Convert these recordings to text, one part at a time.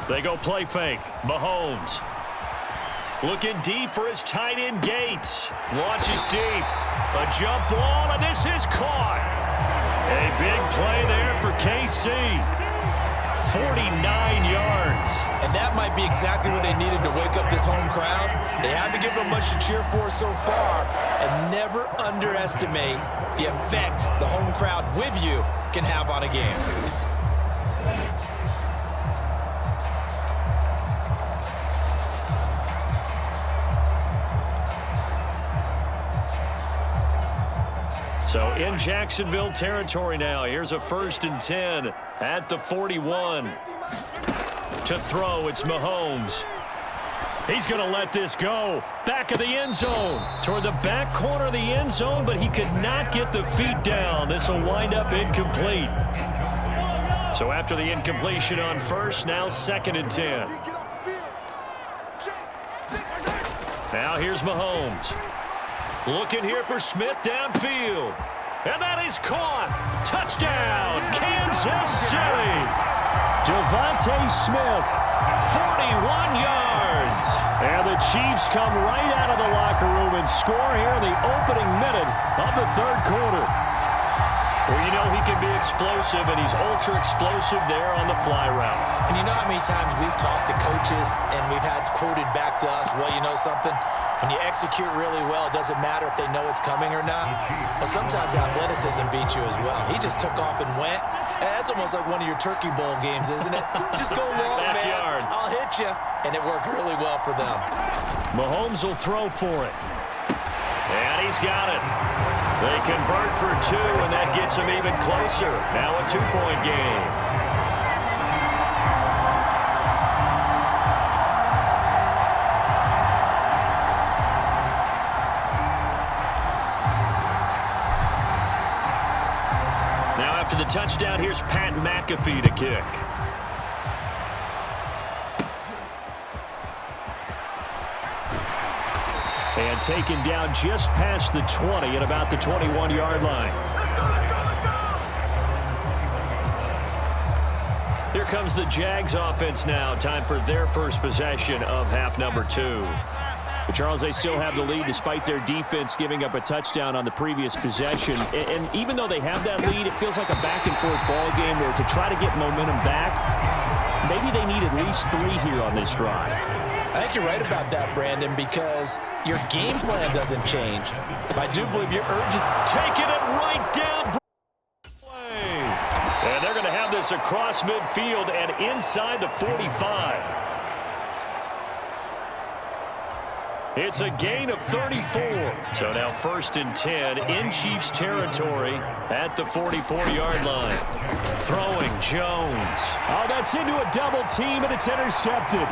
They go play fake. Mahomes looking deep for his tight end Gates. Launches deep. A jump ball, and this is caught. A big play there for KC. 49 yards. And that might be exactly what they needed to wake up this home crowd. They haven't given them much to cheer for so far. And never underestimate the effect the home crowd with you can have on a game. So in Jacksonville territory now. Here's a 1st and 10 at the 41. To throw, it's Mahomes. He's going to let this go. Back of the end zone. Toward the back corner of the end zone, but he could not get the feet down. This will wind up incomplete. So after the incompletion on 1st, now 2nd and 10. Now here's Mahomes. Looking here for Smith downfield. And that is caught. Touchdown, Kansas City. Devontae Smith, 41 yards. And the Chiefs come right out of the locker room and score here in the opening minute of the 3rd quarter. Well, you know he can be explosive, and he's ultra-explosive there on the fly route. And you know how many times we've talked to coaches and we've had quoted back to us, well, you know something? When you execute really well, it doesn't matter if they know it's coming or not. Well, sometimes athleticism beats you as well. He just took off and went. And that's almost like one of your Turkey Bowl games, isn't it? Just go long, man. I'll hit you. And it worked really well for them. Mahomes will throw for it. And he's got it. They convert for 2, and that gets them even closer. Now a 2-point game. Now after the touchdown, here's Pat McAfee to kick. And taken down just past the 20 at about the 21-yard line. Here comes the Jags offense now. Time for their first possession of half number 2. But Charles, they still have the lead despite their defense giving up a touchdown on the previous possession. And even though they have that lead, it feels like a back-and-forth ball game where to try to get momentum back, maybe they need at least 3 here on this drive. I think you're right about that, Brandon, because your game plan doesn't change. I do believe you're urgent. Taking it right down. And they're going to have this across midfield and inside the 45. It's a gain of 34. So now 1st and 10 in Chiefs territory at the 44-yard line. Throwing Jones. Oh, that's into a double team, and it's intercepted.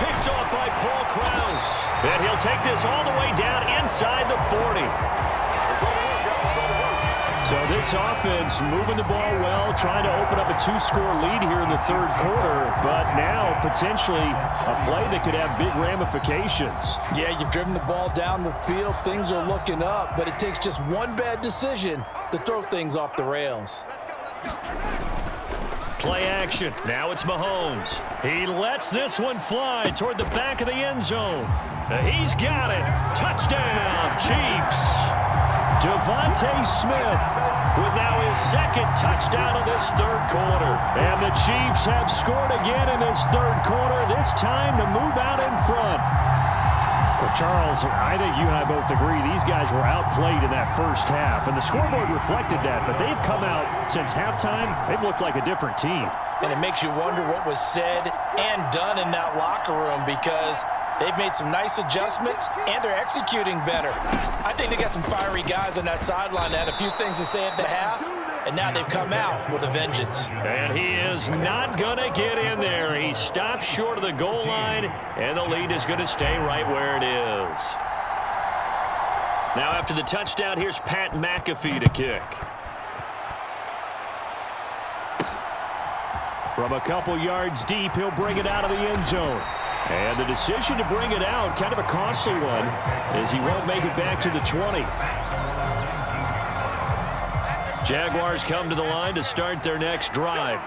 Picked off by Paul Krause. And he'll take this all the way down inside the 40. So this offense moving the ball well, trying to open up a 2-score lead here in the 3rd quarter, but now potentially a play that could have big ramifications. Yeah, you've driven the ball down the field. Things are looking up, but it takes just one bad decision to throw things off the rails. Play action. Now it's Mahomes. He lets this one fly toward the back of the end zone. He's got it. Touchdown, Chiefs. Devontae Smith with now his 2nd touchdown of this 3rd quarter. And the Chiefs have scored again in this 3rd quarter, this time to move out in front. Well, Charles, I think you and I both agree these guys were outplayed in that first half, and the scoreboard reflected that, but they've come out since halftime. They've looked like a different team. And it makes you wonder what was said and done in that locker room, because they've made some nice adjustments, and they're executing better. I think they got some fiery guys on that sideline that had a few things to say at the half, and now they've come out with a vengeance. And he is not going to get in there. He stopped short of the goal line, and the lead is going to stay right where it is. Now after the touchdown, here's Pat McAfee to kick. From a couple yards deep, he'll bring it out of the end zone. And the decision to bring it out, kind of a costly one, as he won't make it back to the 20. Jaguars come to the line to start their next drive.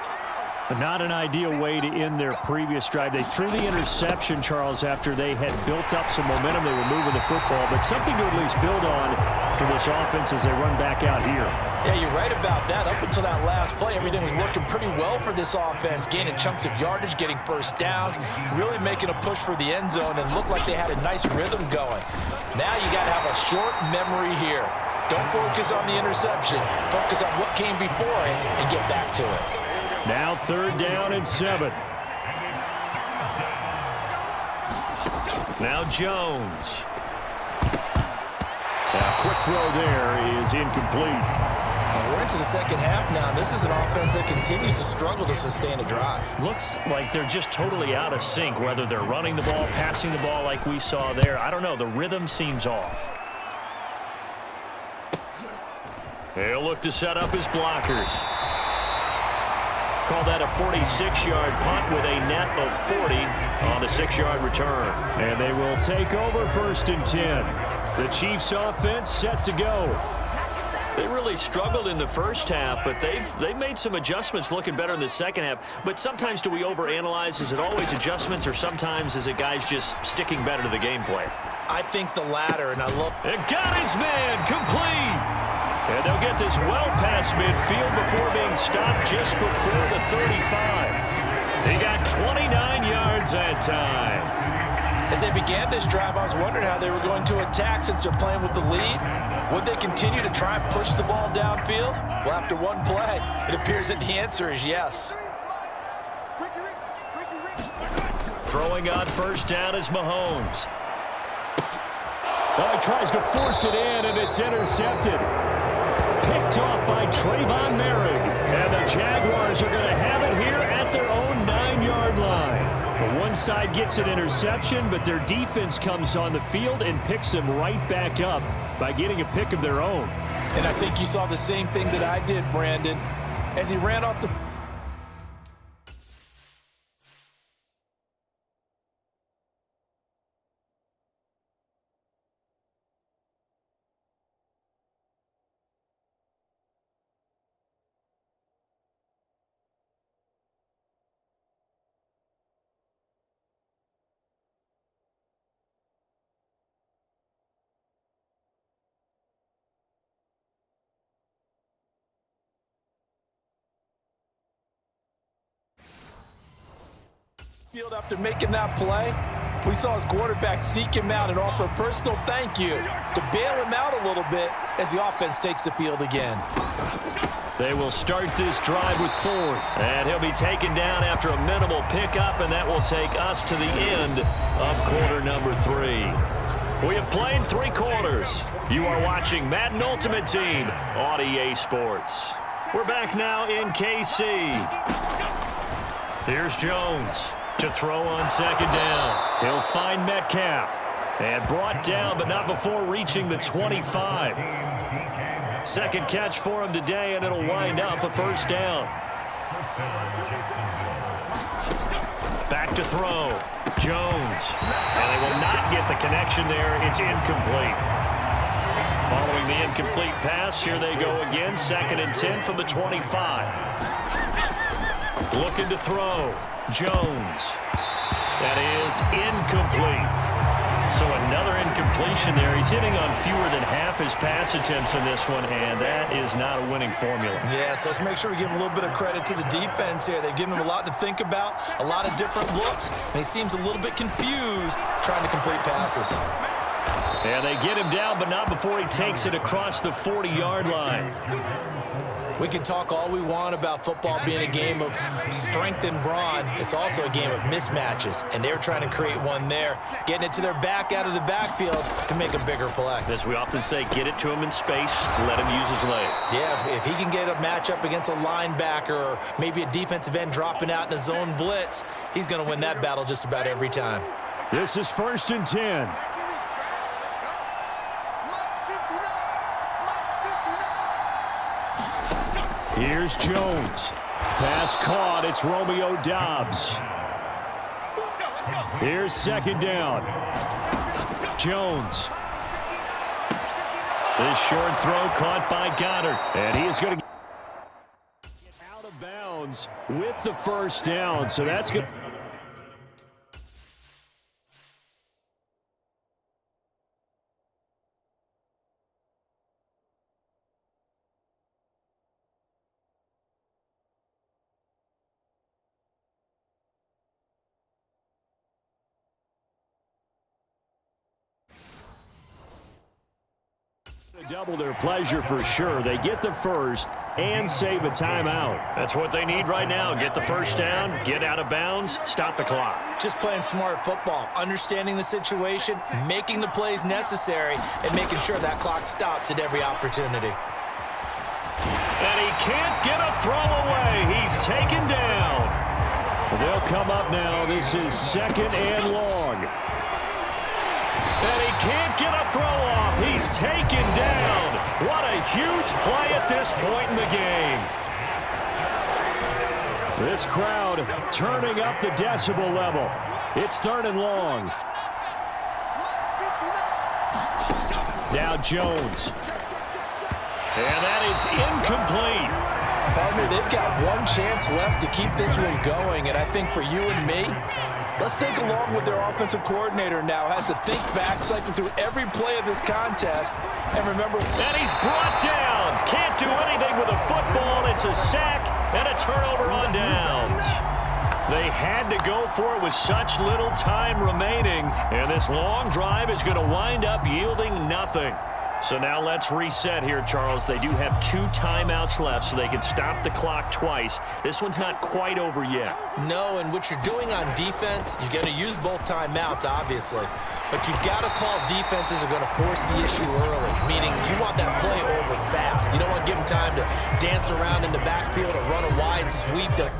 Not an ideal way to end their previous drive. They threw the interception, Charles, after they had built up some momentum. They were moving the football, but something to at least build on for this offense as they run back out here. Yeah, you're right about that. Up until that last play, everything was working pretty well for this offense, gaining chunks of yardage, getting first downs, really making a push for the end zone, and looked like they had a nice rhythm going. Now you got to have a short memory here. Don't focus on the interception. Focus on what came before it and get back to it. Now 3rd down and 7. Now Jones. A quick throw there is incomplete. We're into the second half now. This is an offense that continues to struggle to sustain a drive. Looks like they're just totally out of sync, whether they're running the ball, passing the ball like we saw there. I don't know. The rhythm seems off. He'll look to set up his blockers. Call that a 46-yard punt with a net of 40 on the 6-yard return. And they will take over 1st and 10. The Chiefs offense set to go. They really struggled in the first half, but they've made some adjustments looking better in the second half. But sometimes do we overanalyze? Is it always adjustments, or sometimes is it guys just sticking better to the game plan? I think the latter, and I love... And got his man complete. And they'll get this well past midfield before being stopped just before the 35. He got 29 yards that time. As they began this drive, I was wondering how they were going to attack since they're playing with the lead. Would they continue to try and push the ball downfield? Well, after one play, it appears that the answer is yes. Throwing on 1st down is Mahomes. Well, he tries to force it in, and it's intercepted. Picked off by Trayvon Merrick. And the Jaguars are going to have it here at their own 9-yard line. Well, one side gets an interception, but their defense comes on the field and picks them right back up by getting a pick of their own. And I think you saw the same thing that I did, Brandon. As he ran off the... field after making that play. We saw his quarterback seek him out and offer a personal thank you to bail him out a little bit as the offense takes the field again. They will start this drive with Ford, and he'll be taken down after a minimal pickup, and that will take us to the end of quarter number 3. We have played 3 quarters. You are watching Madden Ultimate Team on EA Sports. We're back now in KC. Here's Jones to throw on 2nd down. He'll find Metcalf. And brought down, but not before reaching the 25. 2nd catch for him today, and it'll wind up a 1st down. Back to throw. Jones. And they will not get the connection there. It's incomplete. Following the incomplete pass, here they go again. 2nd and 10 from the 25. Looking to throw. Jones. That is incomplete. So another incompletion there. He's hitting on fewer than half his pass attempts in this one, and that is not a winning formula. Yes, let's make sure we give a little bit of credit to the defense here. They've given him a lot to think about, a lot of different looks, and he seems a little bit confused trying to complete passes. And they get him down, but not before he takes it across the 40-yard line. We can talk all we want about football being a game of strength and brawn. It's also a game of mismatches, and they're trying to create one there, getting it to their back out of the backfield to make a bigger play. As we often say, get it to him in space, let him use his leg. Yeah, if he can get a matchup against a linebacker or maybe a defensive end dropping out in a zone blitz, he's going to win that battle just about every time. This is 1st and 10. Here's Jones. Pass caught. It's Romeo Doubs. Here's 2nd down. Jones. This short throw caught by Goddard. And he is going to get out of bounds with the 1st down. So that's good. Double their pleasure for sure. They get the 1st and save a timeout. That's what they need right now. Get the 1st down, get out of bounds, stop the clock. Just playing smart football, understanding the situation, making the plays necessary, and making sure that clock stops at every opportunity. And he can't get a throw away. He's taken down. They'll come up now. This is 2nd and long. And he can't get a throw off. He's taken down. What a huge play at this point in the game. This crowd turning up the decibel level. It's 3rd and long. Now Jones. And that is incomplete. Partner, they've got one chance left to keep this one going, and I think for you and me, let's think along with their offensive coordinator now. Has to think back, cycle through every play of this contest, and remember. And he's brought down. Can't do anything with a football. It's a sack and a turnover on downs. They had to go for it with such little time remaining, and this long drive is going to wind up yielding nothing. So now let's reset here, Charles. They do have 2 timeouts left, so they can stop the clock twice. This one's not quite over yet. No, and what you're doing on defense, you're going to use both timeouts, obviously. But you've got to call defenses are going to force the issue early, meaning you want that play over fast. You don't want to give them time to dance around in the backfield or run a wide sweep that...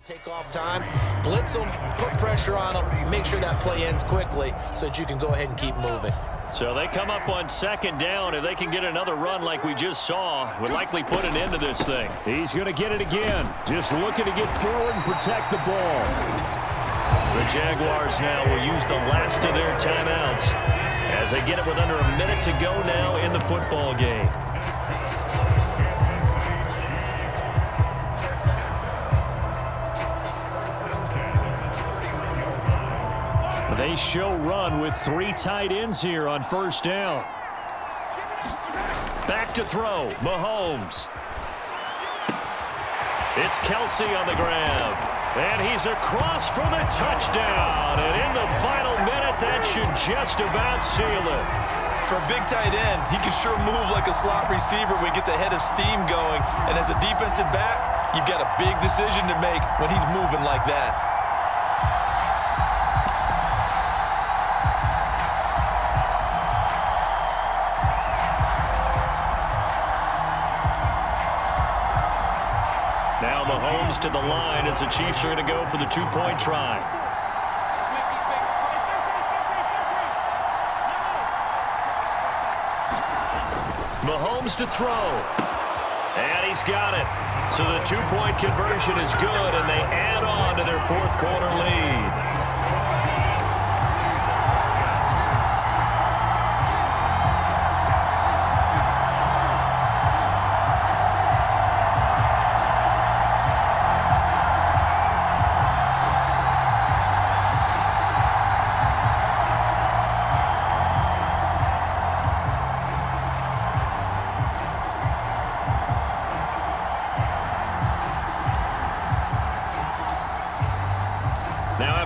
Take off time, blitz them, put pressure on them, make sure that play ends quickly so that you can go ahead and keep moving. So they come up on 2nd down. If they can get another run like we just saw, would likely put an end to this thing. He's going to get it again. Just looking to get forward and protect the ball. The Jaguars now will use the last of their timeouts as they get it with under a minute to go now in the football game. They show run with 3 tight ends here on 1st down. Back to throw, Mahomes. It's Kelsey on the grab. And he's across for the touchdown. And in the final minute, that should just about seal it. For a big tight end, he can sure move like a slot receiver when he gets a head of steam going. And as a defensive back, you've got a big decision to make when he's moving like that. Now Mahomes to the line as the Chiefs are going to go for the 2-point try. Mahomes to throw. And he's got it. So the 2-point conversion is good, and they add on to their 4th quarter lead.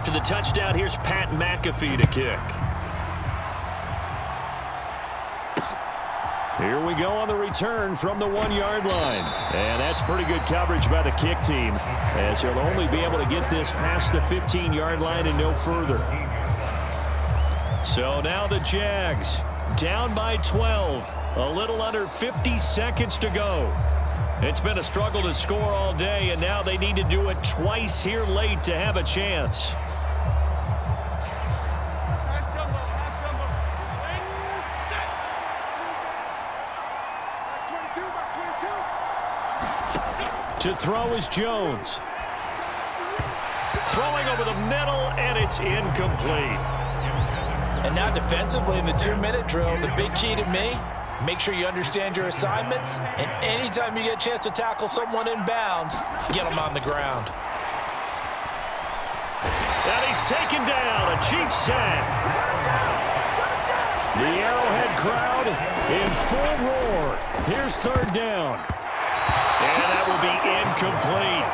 After the touchdown, here's Pat McAfee to kick. Here we go on the return from the 1-yard line. And that's pretty good coverage by the kick team, as he'll only be able to get this past the 15-yard line and no further. So now the Jags down by 12. A little under 50 seconds to go. It's been a struggle to score all day, and now they need to do it twice here late to have a chance. To throw is Jones. Throwing over the middle, and it's incomplete. And now defensively in the 2-minute drill, the big key to me, make sure you understand your assignments, and anytime you get a chance to tackle someone in bounds, get them on the ground. And he's taken down, a Chiefs sack. The Arrowhead crowd in full roar. Here's 3rd down. And that will be incomplete.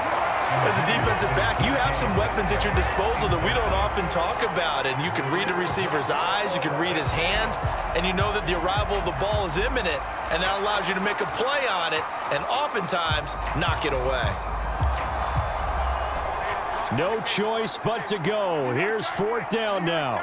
As a defensive back, you have some weapons at your disposal that we don't often talk about. And you can read a receiver's eyes, you can read his hands, and you know that the arrival of the ball is imminent. And that allows you to make a play on it and oftentimes knock it away. No choice but to go. Here's 4th down now.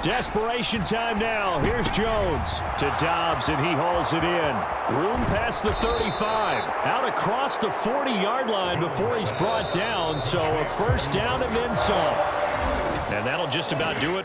Desperation time now. Here's Jones to Dobbs, and he hauls it in. Room past the 35. Out across the 40-yard line before he's brought down. So a 1st down and then some. And that'll just about do it